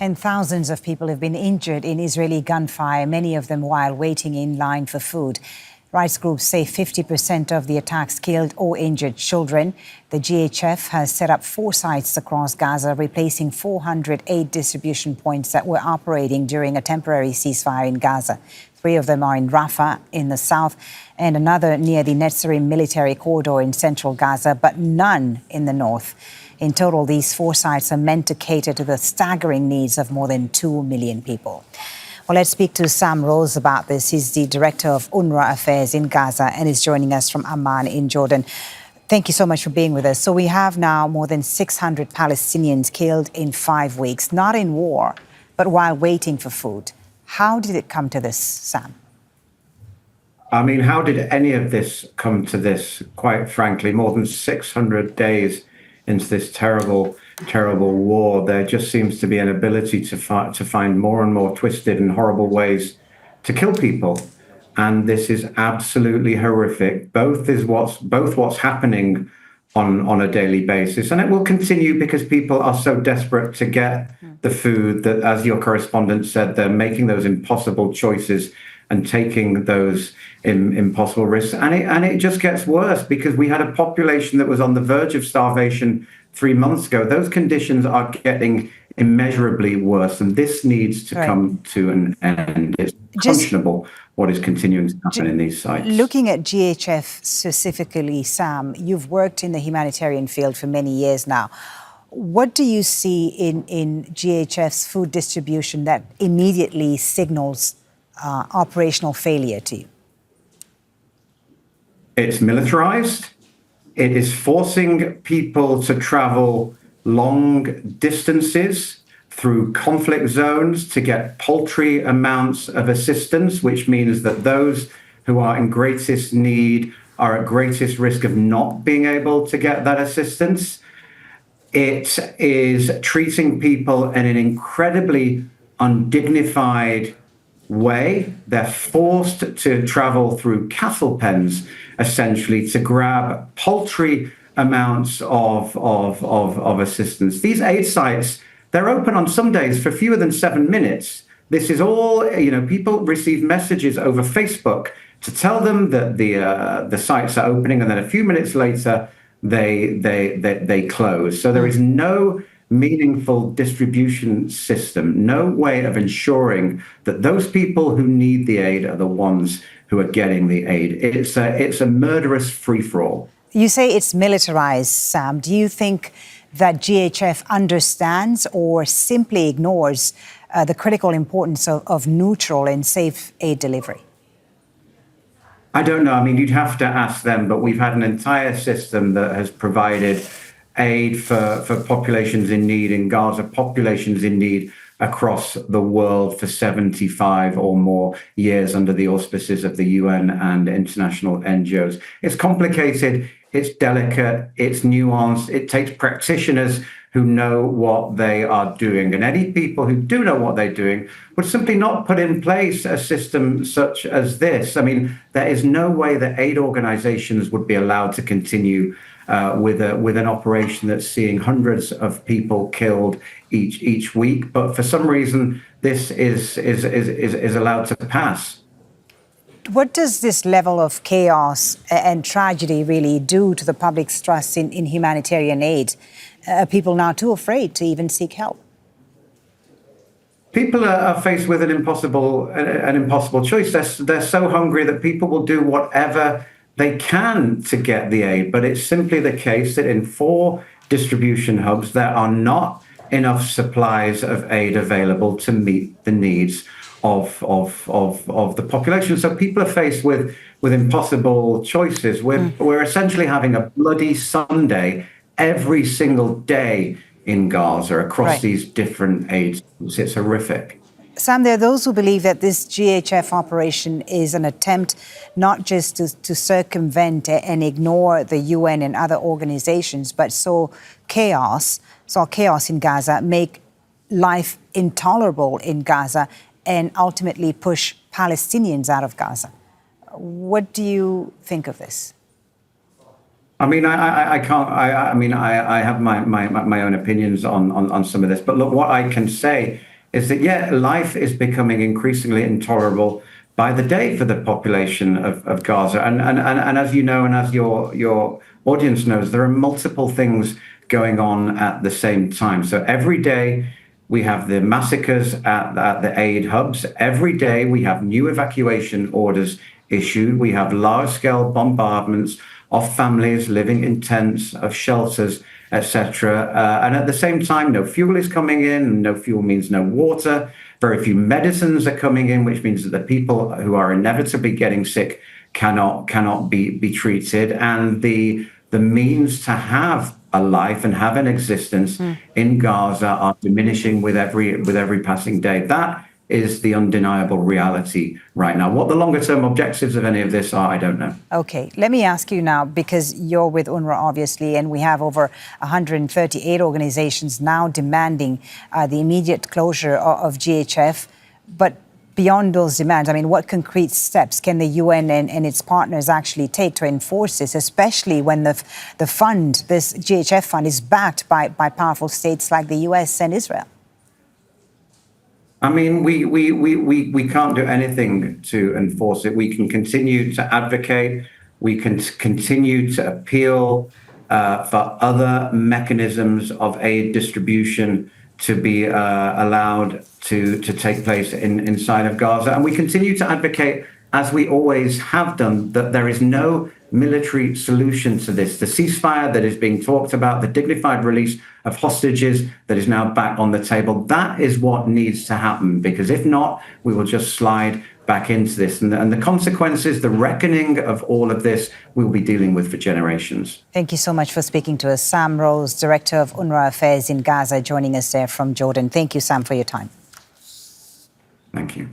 And thousands of people have been injured in Israeli gunfire, many of them while waiting in line for food. Rights groups say 50% of the attacks killed or injured children. The GHF has set up 4 sites across Gaza, replacing 408 distribution points that were operating during a temporary ceasefire in Gaza. 3 of them are in Rafah in the south and another near the Netzarim military corridor in central Gaza, but none in the north. In total, these 4 sites are meant to cater to the staggering needs of more than 2 million people. Well, let's speak to Sam Rose about this. He's the Director of UNRWA Affairs in Gaza and is joining us from Amman in Jordan. Thank you so much for being with us. So we have now more than 600 Palestinians killed in 5 weeks, not in war, but while waiting for food. How did it come to this, Sam? I mean, how did any of this come to this, quite frankly? More than 600 days into this terrible, terrible war, there just seems to be an ability to find more and more twisted and horrible ways to kill people. And this is absolutely horrific. Both what's happening on a daily basis. And it will continue because people are so desperate to get the food that, as your correspondent said, they're making those impossible choices and taking those impossible risks. And it just gets worse because we had a population that was on the verge of starvation 3 months ago. Those conditions are getting immeasurably worse, and this needs to come to an end. It's unconscionable what is continuing to happen in these sites. Looking at GHF specifically, Sam, you've worked in the humanitarian field for many years now. What do you see in GHF's food distribution that immediately signals operational failure to you? It's militarized. It is forcing people to travel long distances through conflict zones to get paltry amounts of assistance, which means that those who are in greatest need are at greatest risk of not being able to get that assistance. It is treating people in an incredibly undignified way. They're forced to travel through cattle pens, essentially, to grab paltry amounts of assistance. These aid sites, they're open on some days for fewer than 7 minutes. This is all, people receive messages over Facebook to tell them that the sites are opening, and then a few minutes later, they close. So there is no meaningful distribution system, no way of ensuring that those people who need the aid are the ones who are getting the aid. It's a murderous free-for-all. You say it's militarized, Sam. Do you think that GHF understands or simply ignores the critical importance of neutral and safe aid delivery? I don't know. I mean, you'd have to ask them, but we've had an entire system that has provided aid for populations in need in Gaza, populations in need across the world for 75 or more years under the auspices of the UN and international NGOs. It's complicated, it's delicate, it's nuanced, it takes practitioners who know what they are doing. And any people who do know what they're doing would simply not put in place a system such as this. I mean, there is no way that aid organizations would be allowed to continue with an operation that's seeing hundreds of people killed each week. But for some reason, this is allowed to pass. What does this level of chaos and tragedy really do to the public's trust in humanitarian aid? Are people now too afraid to even seek help? People are faced with an impossible choice. They're so hungry that people will do whatever they can to get the aid. But it's simply the case that in 4 distribution hubs, there are not enough supplies of aid available to meet the needs of the population. So people are faced with impossible choices. We're essentially having a bloody Sunday every single day in Gaza across these different aid. It's horrific. Sam, there are those who believe that this GHF operation is an attempt not just to circumvent and ignore the UN and other organizations, but saw chaos in Gaza, make life intolerable in Gaza, and ultimately push Palestinians out of Gaza. What do you think of this? I mean, I can't. I have my own opinions on some of this. But look, what I can say is that, yeah, life is becoming increasingly intolerable by the day for the population of Gaza. And as you know, and as your audience knows, there are multiple things going on at the same time. So every day we have the massacres at the aid hubs. Every day we have new evacuation orders issued. We have large-scale bombardments of families living in tents, of shelters, etc. And at the same time, no fuel is coming in. No fuel means no water. Very few medicines are coming in, which means that the people who are inevitably getting sick cannot be treated. And the means to have a life and have an existence in Gaza are diminishing with every passing day. That is the undeniable reality right now. What the longer-term objectives of any of this are, I don't know. Okay, let me ask you now, because you're with UNRWA, obviously, and we have over 138 organizations now demanding the immediate closure of GHF. But beyond those demands, I mean, what concrete steps can the UN and its partners actually take to enforce this, especially when the fund, this GHF fund, is backed by powerful states like the US and Israel? I mean, we can't do anything to enforce it. We can continue to advocate. We can continue to appeal for other mechanisms of aid distribution to be allowed to take place inside of Gaza. And we continue to advocate, as we always have done, that there is no military solution to this. The ceasefire that is being talked about, the dignified release of hostages that is now back on the table, that is what needs to happen, because if not, we will just slide back into this. And the consequences, the reckoning of all of this, we will be dealing with for generations. Thank you so much for speaking to us. Sam Rose, Director of UNRWA Affairs in Gaza, joining us there from Jordan. Thank you, Sam, for your time. Thank you.